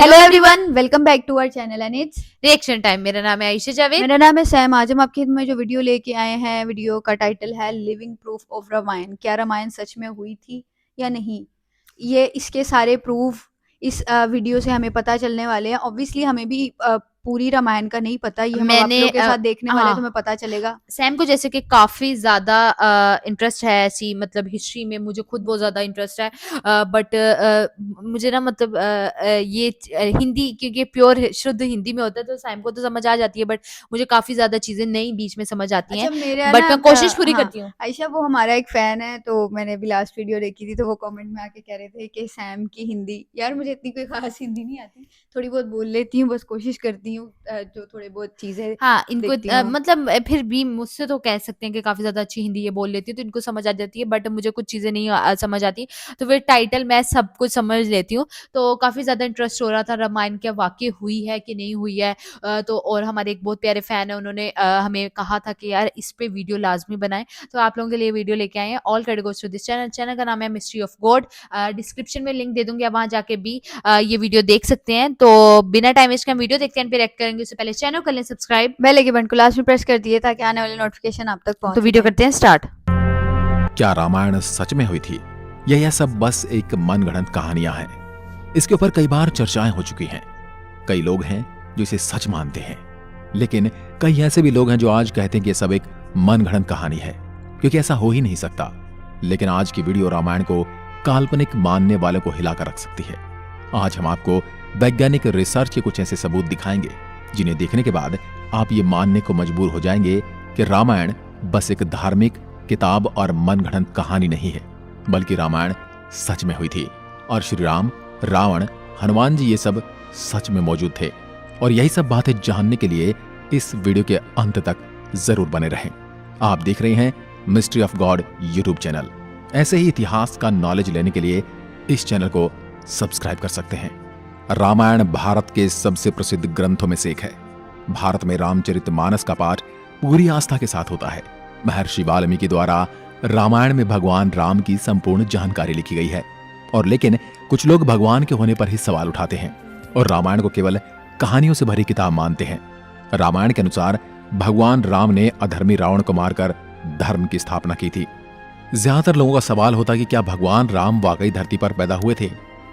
Hello everyone, welcome back to our channel and it's reaction time. मेरा नाम है आयशा जावेद। मेरा नाम है सैम। आज हम आपकी में जो वीडियो लेके आए हैं, वीडियो का टाइटल है लिविंग प्रूफ ऑफ रामायण। क्या रामायण सच में हुई थी या नहीं, ये इसके सारे प्रूफ इस वीडियो से हमें पता चलने वाले हैं। ऑब्वियसली हमें भी पूरी रामायण का नहीं पता, ये हम आप मैंने लोग के साथ देखने वाले हैं, तो हाँ हमें पता चलेगा। सैम को जैसे कि काफी ज्यादा इंटरेस्ट है ऐसी मतलब हिस्ट्री में। मुझे खुद बहुत ज्यादा इंटरेस्ट है, बट मुझे ना मतलब हिंदी, क्योंकि प्योर शुद्ध हिंदी में होता है तो सैम को तो समझ आ जाती है, बट मुझे काफी ज्यादा चीजें नई बीच में समझ आती अच्छा, हैं। मेरा बट ना मैं कोशिश पूरी हाँ, करती हूँ। आयशा वो हमारा एक फैन है, तो मैंने अभी लास्ट वीडियो देखी थी, तो वो कमेंट में आके कह रहे थे कि सैम की हिंदी, यार मुझे इतनी कोई खास हिंदी नहीं आती, थोड़ी बहुत बोल लेती हूँ, बस कोशिश करती हूँ जो थोड़ी बहुत चीजें हाँ, इनको देखती हूँ। मतलब फिर भी मुझसे तो कह सकते हैं कि काफ़ी ज़्यादा अच्छी हिंदी ये बोल लेती है, तो इनको समझ आ जाती है, बट मुझे कुछ चीज़ें नहीं समझ आती। तो फिर टाइटल मैं सब कुछ समझ लेती हूँ, तो काफ़ी ज़्यादा इंटरेस्ट हो रहा था रामायण क्या वाक़ई हुई है कि नहीं हुई है। तो और हमारे एक बहुत प्यारे फ़ैन हैं, उन्होंने हमें कहा था कि यार इस पे वीडियो लाज़मी बनाएँ, तो आप लोगों के लिए वीडियो लेके आए हैं। All credit goes to this channel. Channel का नाम है मिस्ट्री ऑफ गॉड। डिस्क्रिप्शन में लिंक दे दूँगी, आप वहाँ जाके भी ये वीडियो देख सकते हैं। तो बिना टाइम वेस्ट के हम वीडियो देखते हैं, फिर रिएक्ट करेंगे। उससे पहले चैनल कर लें सब्सक्राइब। बेल के बटन को लास्ट में प्रेस कर दिए ताकि आने वाले नोटिफिकेशन आप तक पहुंच तो वीडियो जाए। करते हैं स्टार्ट। क्या रामायण सच में हुई थी या यह सब बस एक मनगढ़ंत कहानियां हैं? इसके ऊपर कई बार चर्चाएं हो चुकी हैं। कई लोग हैं जो इसे सच मानते हैं, लेकिन कई ऐसे भी लोग हैं जो आज कहते हैं कि यह सब एक मनगढ़ंत कहानी है, क्योंकि ऐसा हो ही नहीं सकता। लेकिन आज की वीडियो रामायण को काल्पनिक मानने वालों को हिलाकर रख सकती है। आज हम आपको वैज्ञानिक रिसर्च के कुछ ऐसे सबूत दिखाएंगे जिन्हें देखने के बाद आप ये मानने को मजबूर हो जाएंगे कि रामायण बस एक धार्मिक किताब और मनगढ़ंत कहानी नहीं है, बल्कि रामायण सच में हुई थी और श्री राम, रावण, हनुमान जी ये सब सच में मौजूद थे। और यही सब बातें जानने के लिए इस वीडियो के अंत तक जरूर बने रहें। आप देख रहे हैं mystery of God YouTube channel. ऐसे ही इतिहास का नॉलेज लेने के लिए इस चैनल को सब्सक्राइब कर सकते हैं। रामायण भारत के सबसे प्रसिद्ध ग्रंथों में से एक है। भारत में रामचरितमानस का पाठ पूरी आस्था के साथ होता है। महर्षि वाल्मीकि द्वारा रामायण में भगवान राम की संपूर्ण जानकारी लिखी गई है, और लेकिन कुछ लोग भगवान के होने पर ही सवाल उठाते हैं और रामायण को केवल कहानियों से भरी किताब मानते हैं। रामायण के अनुसार भगवान राम ने अधर्मी रावण को मारकर धर्म की स्थापना की थी। ज्यादातर लोगों का सवाल होता कि क्या भगवान राम वाकई धरती पर पैदा हुए थे?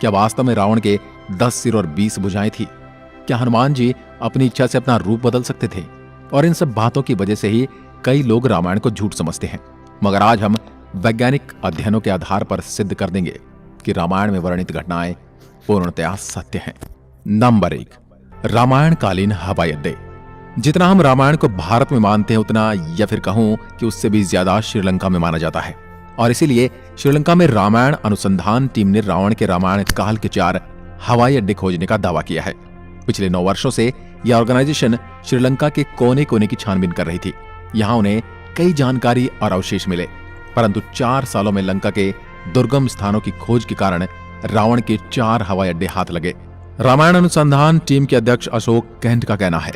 क्या वास्तव में रावण के 10 सिर और 20 भुजाएं थी? क्या हनुमान जी अपनी इच्छा से अपना रूप बदल सकते थे? और इन सब बातों की वजह से ही कई लोग रामायण को झूठ समझते हैं। मगर आज हम वैज्ञानिक अध्ययनों के आधार पर सिद्ध कर देंगे कि रामायण में वर्णित घटनाएं पूर्णतया सत्य हैं। नंबर 1, रामायण कालीन हवाई अड्डे। जितना हम रामायण को भारत में मानते हैं, उतना या फिर कहूं कि उससे भी ज्यादा श्रीलंका में माना जाता है। और इसीलिए श्रीलंका में रामायण अनुसंधान टीम ने रावण के रामायण काल के 4 हवाई अड्डे खोजने का दावा किया है। पिछले 9 वर्षों से यह ऑर्गेनाइजेशन श्रीलंका के कोने कोने की छानबीन कर रही थी। यहाँ उन्हें कई जानकारी और अवशेष मिले, परंतु 4 सालों में लंका के दुर्गम स्थानों की खोज के कारण रावण के 4 हवाई अड्डे हाथ लगे। रामायण अनुसंधान टीम के अध्यक्ष अशोक कैंट का कहना है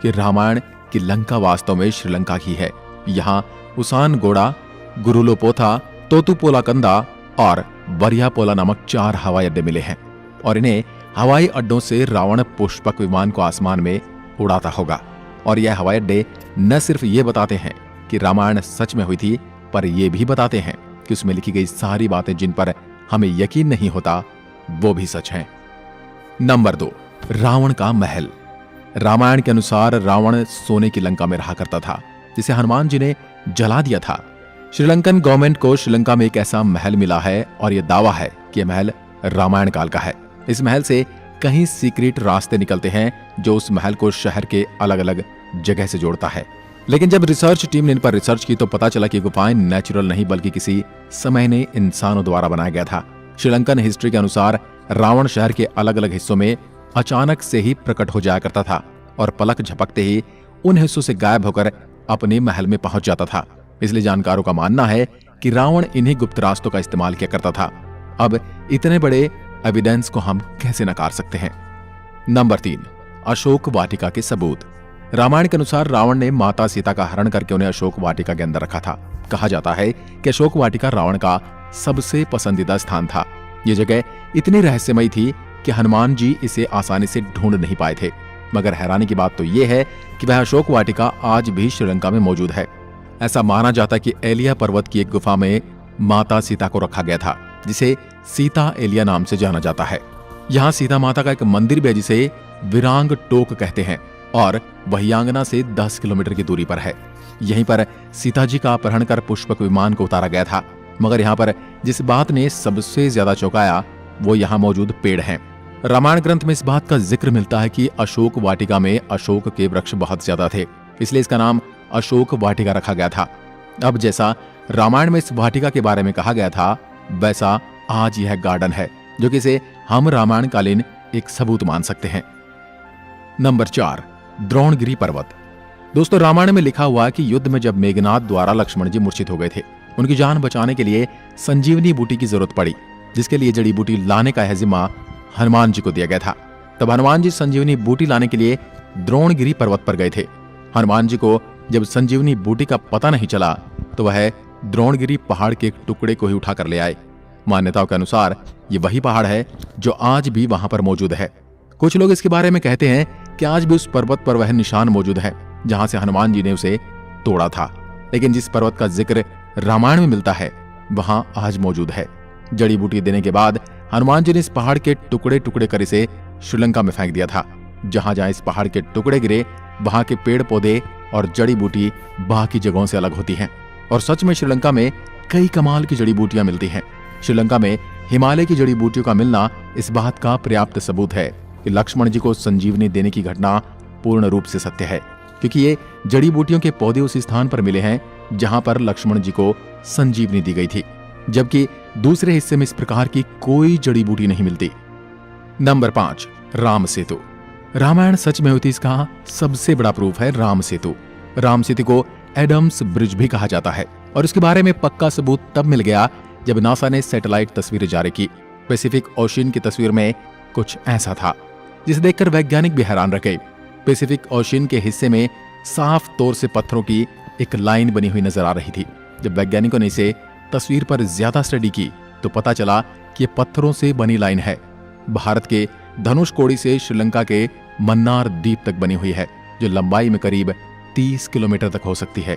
कि रामायण की लंका वास्तव में श्रीलंका की है। यहाँ उसान गोड़ा, गुरुलोपोथा, तोतुपोला कंदा और वरियापोला नामक 4 हवाई अड्डे मिले हैं, और इन्हें हवाई अड्डों से रावण पुष्पक विमान को आसमान में उड़ाता होगा। और यह हवाई अड्डे न सिर्फ ये बताते हैं कि रामायण सच में हुई थी, पर यह भी बताते हैं कि उसमें लिखी गई सारी बातें जिन पर हमें यकीन नहीं होता, वो भी सच हैं। नंबर 2, रावण का महल। रामायण के अनुसार रावण सोने की लंका में रहा करता था, जिसे हनुमान जी ने जला दिया था। श्रीलंकन गवर्नमेंट को श्रीलंका में एक ऐसा महल मिला है और यह दावा है कि यह महल रामायण काल का है। इस महल से कहीं सीक्रेट रास्ते निकलते हैं जो उस महल को शहर के अलग अलग जगह से जोड़ता है। लेकिन जब रिसर्च टीम ने इन पर रिसर्च की तो पता चला कि गुफाएं नेचुरल नहीं बल्कि किसी समय ने इंसानों द्वारा बनाया गया था। श्रीलंकन हिस्ट्री के अनुसार रावण शहर के अलग अलग हिस्सों में अचानक से ही प्रकट हो जाया करता था और पलक झपकते ही उन हिस्सों से गायब होकर अपने महल में पहुंच जाता था। इसलिए जानकारों का मानना है कि रावण इन्हीं गुप्त रास्तों का इस्तेमाल किया करता था। अब इतने बड़े एविडेंस को हम कैसे नकार सकते हैं? नंबर 3, अशोक वाटिका के सबूत। रामायण के अनुसार रावण ने माता सीता का हरण करके उन्हें अशोक वाटिका के अंदर रखा था। कहा जाता है कि अशोक वाटिका रावण का सबसे पसंदीदा स्थान था। ये जगह इतनी रहस्यमयी थी कि हनुमान जी इसे आसानी से ढूंढ नहीं पाए थे। मगर हैरानी की बात तो यह है कि वह अशोक वाटिका आज भी श्रीलंका में मौजूद है। ऐसा माना जाता है कि एलिया पर्वत की एक गुफा में माता सीता को रखा गया था, जिसे सीता एलिया नाम से जाना जाता है। यहाँ सीता माता का एक मंदिर भी है जिसे विरांग टोक कहते हैं और वहियांगना से 10 किलोमीटर की दूरी पर है। यहीं पर सीता जी का अपहरण कर पुष्पक विमान को उतारा गया था। मगर यहाँ पर जिस बात ने सबसे ज्यादा चौंकाया वो यहाँ मौजूद पेड़ हैं। रामायण ग्रंथ में इस बात का जिक्र मिलता है कि अशोक वाटिका में अशोक के वृक्ष बहुत ज्यादा थे, इसलिए इसका नाम अशोक वाटिका रखा गया था। अब जैसा रामायण में इस वाटिका के बारे में कहा गया था, वैसा आज यह गार्डन है, जो कि इसे हम रामायण कालीन एक सबूत मान सकते हैं। नंबर 4, द्रोणगिरी पर्वत। दोस्तों, रामायण में लिखा हुआ है कि युद्ध में जब मेघनाद द्वारा लक्ष्मण जी मूर्छित हो गए थे, उनकी जान बचाने के लिए संजीवनी बूटी की जरूरत पड़ी, जिसके लिए जड़ी बूटी लाने का जिम्मा हनुमान जी को दिया गया था। तब हनुमान जी संजीवनी बूटी लाने के लिए द्रोणगिरी पर्वत पर गए थे। हनुमान जी को जब संजीवनी बूटी का पता नहीं चला तो वह द्रोणगिरी पहाड़ के एक टुकड़े को ही उठा कर ले आए। मान्यताओं के अनुसार ये वही पहाड़ है जो आज भी वहां पर मौजूद है। कुछ लोग इसके बारे में कहते हैं कि आज भी उस पर्वत पर वह निशान मौजूद है जहां से हनुमान जी ने उसे तोड़ा था, लेकिन जिस पर्वत का जिक्र रामायण में मिलता है वहां आज मौजूद है। जड़ी बूटी देने के बाद हनुमान जी ने इस पहाड़ के टुकड़े टुकड़े कर इसे श्रीलंका में फेंक दिया था। जहां जहां इस पहाड़ के टुकड़े गिरे वहां के पेड़ पौधे और जड़ी बूटी बाकी जगहों से अलग होती हैं। और सच में श्रीलंका में कई कमाल की जड़ी बूटियां मिलती हैं। श्रीलंका में हिमालय की जड़ी बूटियों का मिलना इस बात का पर्याप्त सबूत है कि लक्ष्मण जी को संजीवनी देने की घटना पूर्ण रूप से सत्य है, क्योंकि ये जड़ी बूटियों के पौधे उस स्थान पर मिले हैं जहां पर लक्ष्मण जी को संजीवनी दी गई थी, जबकि दूसरे हिस्से में इस प्रकार की कोई जड़ी बूटी नहीं मिलती। नंबर 5, राम सेतु। रामायण सच में हुई थी, इसका सबसे बड़ा प्रूफ है राम सेतु। राम सेतु को एडम्स ब्रिज भी कहा जाता है और इसके बारे में पक्का सबूत तब मिल गया जब नासा ने सैटेलाइट तस्वीरें जारी की। पैसिफिक ओशियन की तस्वीर में कुछ ऐसा था जिसे देखकर वैज्ञानिक भी हैरान रह गए। पैसिफिक ओशियन के हिस्से में साफ तौर से पत्थरों की एक लाइन बनी हुई नजर आ रही थी। जब वैज्ञानिकों ने इसे तस्वीर पर ज्यादा स्टडी की तो पता चला कि ये पत्थरों से बनी लाइन है। भारत के धनुषकोडी से श्रीलंका के मन्नार द्वीप तक बनी हुई है, जो लंबाई में करीब 30 किलोमीटर तक हो सकती है।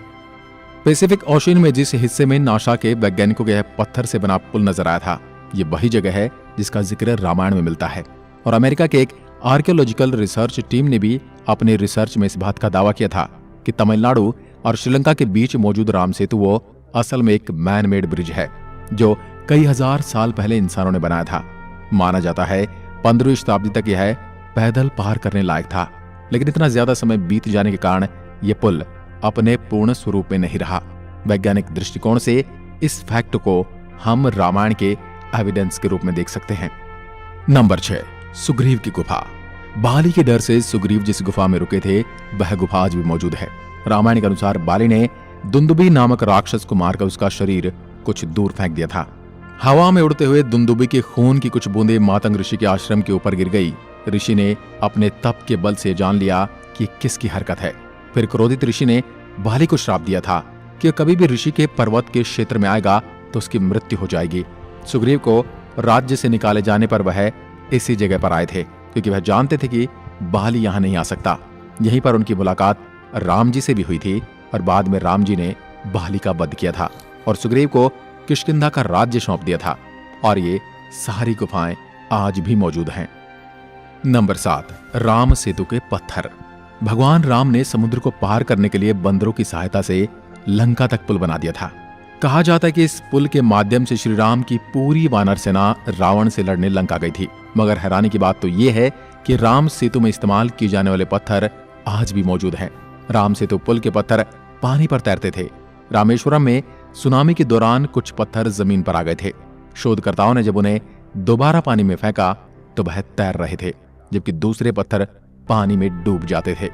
पैसिफिक ओशियन में जिस हिस्से में नासा के वैज्ञानिकों के पत्थर से बना पुल नजर आया था, ये वही जगह है जिसका जिक्र रामायण में मिलता है। और अमेरिका के एक आर्कियोलॉजिकल रिसर्च टीम ने भी अपने रिसर्च में इस बात का दावा किया था कि तमिलनाडु और श्रीलंका के बीच मौजूद राम सेतु वो असल में एक मैन मेड ब्रिज है जो कई हजार साल पहले इंसानों ने बनाया था। माना जाता है 15वीं शताब्दी तक यह पैदल पार करने लायक था, लेकिन इतना ज्यादा समय बीत जाने के कारण यह पुल अपने पूर्ण स्वरूप में नहीं रहा। वैज्ञानिक दृष्टिकोण से इस फैक्ट को हम रामायण के एविडेंस के रूप में देख सकते हैं। नंबर 6, सुग्रीव की गुफा। बाली के डर से सुग्रीव जिस गुफा में रुके थे वह गुफा आज भी मौजूद है। रामायण के अनुसार बाली ने दुंदुबी नामक राक्षस को मारकर उसका शरीर कुछ दूर फेंक दिया था। हवा में उड़ते हुए दुंदुबी के खून की कुछ बूंदें मातंग ऋषि के आश्रम के ऊपर गिर गई। ऋषि ने अपने तप के बल से जान लिया कि किसकी हरकत है। फिर क्रोधित ऋषि ने बाली को श्राप दिया था कि कभी भी ऋषि के पर्वत के क्षेत्र में आएगा तो उसकी मृत्यु हो जाएगी। सुग्रीव को राज्य से निकाले जाने पर वह इसी जगह पर आए थे, क्योंकि वह जानते थे कि बाली यहाँ नहीं आ सकता। यहीं पर उनकी मुलाकात राम जी से भी हुई थी और बाद में राम जी ने बाली का वध किया था और सुग्रीव को किष्किंधा का राज्य सौंप दिया था। और ये सारी गुफाएं आज भी मौजूद हैं। नंबर 7, राम सेतु के पत्थर। भगवान राम ने समुद्र को पार करने के लिए बंदरों की सहायता से लंका तक पुल बना दिया था। कहा जाता है कि इस पुल के माध्यम से श्री राम की पूरी वानर सेना रावण से लड़ने लंका गई थी। मगर हैरानी की बात तो यह है कि राम सेतु में इस्तेमाल किए जाने वाले पत्थर आज भी मौजूद हैं। राम सेतु पुल के पत्थर पानी पर तैरते थे। रामेश्वरम में सुनामी के दौरान कुछ पत्थर जमीन पर आ गए थे। शोधकर्ताओं ने जब उन्हें दोबारा पानी में फेंका तो वह तैर रहे थे, जबकि दूसरे पत्थर पानी में डूब जाते थे।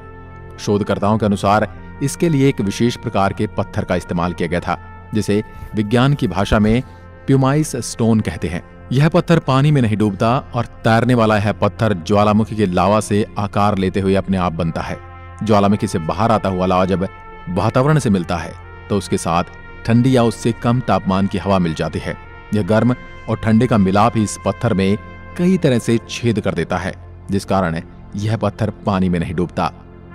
शोधकर्ताओं के अनुसार इसके लिए एक विशेष प्रकार के पत्थर का इस्तेमाल किया गया था, जिसे विज्ञान की भाषा में प्यूमाइस स्टोन कहते हैं। यह पत्थर पानी में नहीं डूबता और तैरने वाला यह पत्थर ज्वालामुखी के लावा से आकार लेते हुए अपने आप बनता है। ज्वालामुखी से बाहर आता हुआ लावा जब वातावरण से मिलता है तो उसके साथ ठंडी या उससे कम तापमान की हवा मिल जाती है। यह गर्म और ठंडे का मिलाप ही इस पत्थर में कई तरह से छेद कर देता है, जिस कारण यह पत्थर पानी में नहीं डूबता।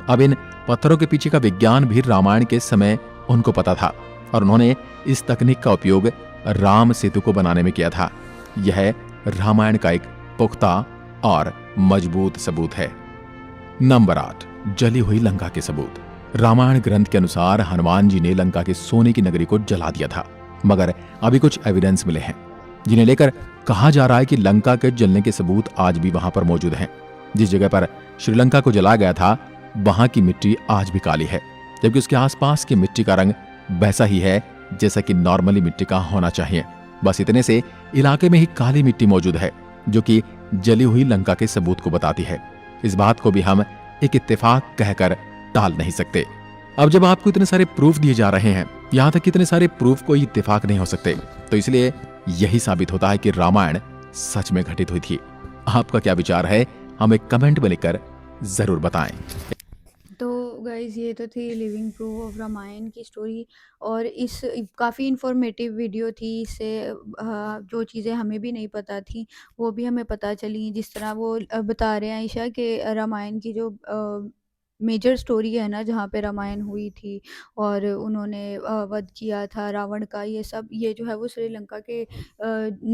अब इन पत्थरों के पीछे का विज्ञान भी रामायण के समय उनको पता था और उन्होंने इस तकनीक का उपयोग राम सेतु को बनाने में किया था। यह रामायण का एक पुख्ता और मजबूत सबूत है। नंबर 8, जली हुई लंका के सबूत। रामायण ग्रंथ के अनुसार हनुमान जी ने लंका के सोने की नगरी को जला दिया था, मगर अभी कुछ एविडेंस मिले हैं जिन्हें लेकर कहा जा रहा है कि लंका के जलने के सबूत आज भी वहां पर मौजूद हैं। जिस जगह पर श्रीलंका को जलाया गया था वहां की मिट्टी आज भी काली है, जबकि उसके आसपास की मिट्टी का रंग वैसा ही है जैसा कि नॉर्मली मिट्टी का होना चाहिए। बस इतने से इलाके में ही काली मिट्टी मौजूद है, जो कि जली हुई लंका के सबूत को बताती है। इस बात को भी हम एक इत्तेफाक कहकर टाल नहीं सकते। अब जब आपको इतने सारे प्रूफ दिए जा रहे हैं, यहाँ तक इतने सारे प्रूफ कोई इत्तेफाक नहीं हो सकते, तो इसलिए यही साबित होता है कि रामायण सच में घटित हुई थी। आपका क्या विचार है, हमें कमेंट में लिखकर जरूर बताएं। तो गाइज़ ये तो थी लिविंग प्रूफ ऑफ रामायण की स्टोरी, और इस काफ़ी इन्फॉर्मेटिव वीडियो थी। इससे जो चीज़ें हमें भी नहीं पता थी वो भी हमें पता चली। जिस तरह वो बता रहे हैं आयशा कि रामायण की जो मेजर स्टोरी है ना, जहाँ पे रामायण हुई थी और उन्होंने वध किया था रावण का, ये सब ये जो है वो श्रीलंका के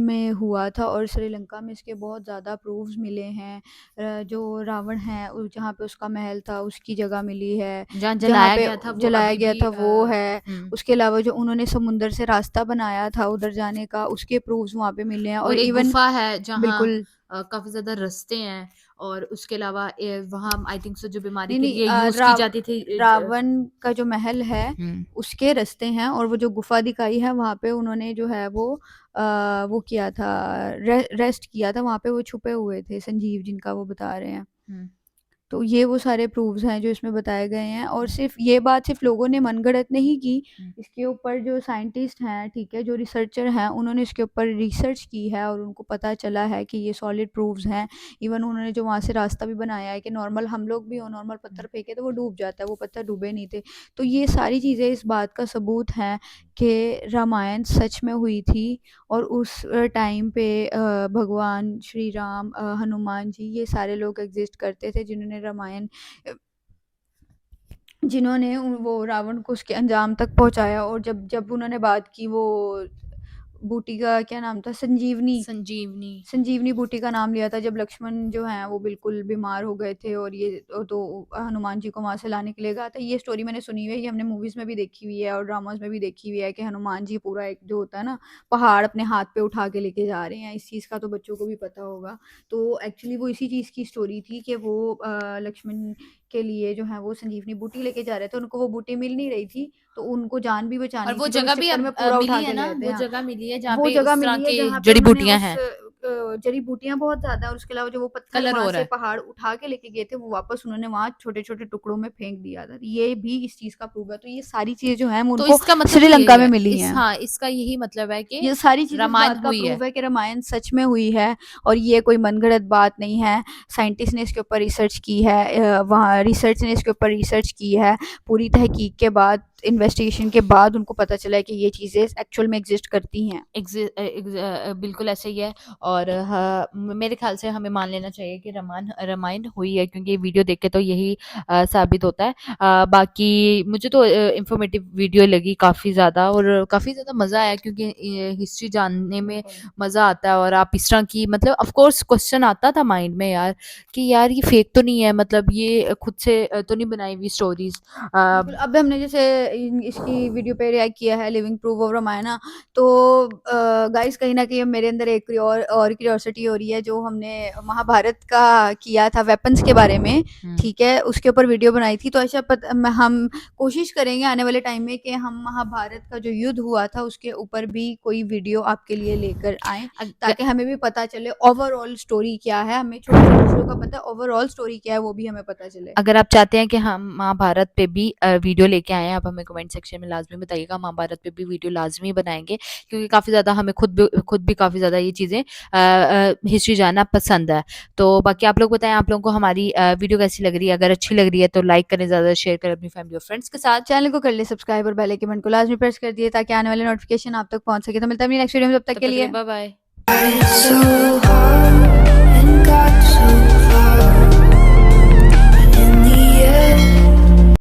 में हुआ था, और श्रीलंका में इसके बहुत ज़्यादा प्रूफ्स मिले हैं। जो रावण है जहाँ पे उसका महल था उसकी जगह मिली है, जहाँ जहाँ जलाया पे गया था वो जलाया अभी गया भी था वो है। हुँ। उसके अलावा जो उन्होंने समुंदर से रास्ता बनाया था उधर जाने का, उसके प्रूफ्स वहाँ पे मिले हैं। और और एक इवन गुफा है जहाँ बिल्कुल काफ़ी ज़्यादा रास्ते हैं, और उसके अलावा वहाँ आई थिंक सो जो बीमारी नहीं के नहीं लिए यूज़ की जाती थी रावण का जो महल है हुँ। उसके रास्ते हैं, और वो जो गुफा दिखाई है वहाँ पे उन्होंने जो है वो किया था, रेस्ट किया था वहाँ पे, वो छुपे हुए थे संजीव जिनका वो बता रहे हैं। हुँ। तो ये वो सारे प्रूफ्स हैं जो इसमें बताए गए हैं, और सिर्फ ये बात सिर्फ लोगों ने मनगढ़ंत नहीं की। हुँ। इसके ऊपर जो साइंटिस्ट हैं, ठीक है, जो रिसर्चर हैं, उन्होंने इसके ऊपर रिसर्च की है और उनको पता चला है कि ये सॉलिड प्रूफ्स हैं। इवन उन्होंने जो वहाँ से रास्ता भी बनाया है कि नॉर्मल हम लोग भी हो नॉर्मल पत्थर फेंके तो वो डूब जाता है, वो पत्थर डूबे नहीं थे। तो ये सारी चीज़ें इस बात का सबूत हैं कि रामायण सच में हुई थी, और उस टाइम पे भगवान श्री राम, हनुमान जी, ये सारे लोग एग्जिस्ट करते थे जिन्होंने रामायण जिन्होंने वो रावण को उसके अंजाम तक पहुंचाया। और जब जब उन्होंने बात की, वो बूटी का क्या नाम था, संजीवनी। संजीवनी बूटी का नाम लिया था, जब लक्ष्मण जो हैं वो बिल्कुल बीमार हो गए थे और ये तो हनुमान जी को वहाँ से लाने के लिए गया था। ये स्टोरी मैंने सुनी हुई है, ये हमने मूवीज़ में भी देखी हुई है और ड्रामास में भी देखी हुई है कि हनुमान जी पूरा एक जो होता है ना पहाड़ अपने हाथ पे उठा के लेके जा रहे हैं। इस चीज़ का तो बच्चों को भी पता होगा। तो एक्चुअली वो इसी चीज़ की स्टोरी थी कि वो लक्ष्मण के लिए जो है वो संजीवनी बूटी लेके जा रहे थे, उनको वो बूटी मिल नहीं रही थी, तो उनको जान भी और बचानी वो थी, तो जगह उस भी चक्कर अब में पूरा उठा मिली है के ना, ले आते वो हैं। जगह मिली है जहाँ वो पे जगह उस तरह मिली है के जहाँ पे उन्होंने जड़ी-बूटियाँ उस हैं। जड़ी-बूटियाँ बहुत ज़्यादा, और उसके अलावा जो वो पत्थर कलर वहाँ हो रहा से है। पहाड़ उठा के लेके गए थे, वो वापस उन्होंने वहाँ छोटे-छोटे टुकड़ों में फेंक दिया था। ये भी इस चीज़ का प्रूफ है। तो ये सारी चीज़ें जो हैं वो तो उनको इसका मतलब यही श्रीलंका में है, मिली हैं। इसका यही मतलब है कि ये सारी चीज़ें इस रामायण बात का हुई है। प्रूफ है कि रामायण सच में हुई है, और ये कोई मनगढ़ंत बात नहीं है। साइंटिस्ट ने इसके ऊपर रिसर्च की है, वहाँ रिसर्च ने इसके ऊपर रिसर्च की है। पूरी तहकीक के बाद, इन्वेस्टिगेशन के बाद उनको पता चला है कि ये चीज़ें एक्चुअल में एग्ज़िस्ट करती हैं। बिल्कुल ऐसे ही है, और हाँ, मेरे ख्याल से हमें मान लेना चाहिए कि रामायण हुई है, क्योंकि वीडियो देख के तो यही साबित होता है। बाकी मुझे तो इंफॉर्मेटिव वीडियो लगी काफ़ी ज़्यादा, और काफ़ी ज़्यादा मज़ा आया, क्योंकि हिस्ट्री जानने में मज़ा आता है। और आप इस तरह की मतलब ऑफ कोर्स क्वेश्चन आता था माइंड में यार, कि यार ये फेक तो नहीं है, मतलब ये खुद से तो नहीं बनाई हुई स्टोरीज़। बिल्कुल, अब हमने जैसे इसकी वीडियो पे रिएक्ट किया है लिविंग प्रूफ ऑफ रामायण, तो गाइस कहीं न कहीं मेरे अंदर एक और क्यूरियोसिटी हो रही है। जो हमने महाभारत का किया था वेपन्स के बारे में, ठीक है, उसके ऊपर वीडियो बनाई थी। तो ऐसा हम कोशिश करेंगे आने वाले टाइम में कि हम महाभारत का जो युद्ध हुआ था उसके ऊपर भी कोई वीडियो आपके लिए लेकर आएँ, ताकि हमें भी पता चले ओवरऑल स्टोरी क्या है। हमें छोटे-छोटे चीज़ों का पता है, ओवरऑल स्टोरी क्या है वो भी हमें पता चले। अगर आप चाहते हैं कि हम महाभारत पे भी वीडियो लेके आएँ, आप हमें कमेंट सेक्शन में लाज़मी बताइएगा। महाभारत पे भी वीडियो लाज़मी बनाएँगे, क्योंकि काफ़ी ज़्यादा हमें खुद भी काफ़ी ज़्यादा ये चीज़ें हिस्ट्री जानना पसंद है। तो बाकी आप लोग बताएँ, आप लोगों को हमारी वीडियो कैसी लग रही है? अगर अच्छी लग रही है तो लाइक करें, ज़्यादा शेयर करें अपनी फैमिली और फ्रेंड्स के साथ। चैनल को कर ले सब्सक्राइब और बेल आइकन को लाजमी प्रेस कर दिए ताकि आने वाले नोटिफिकेशन आप तक पहुंच सके। तो मिलता है नेक्स्ट वीडियो में, तब तक के लिए bye bye. So hard got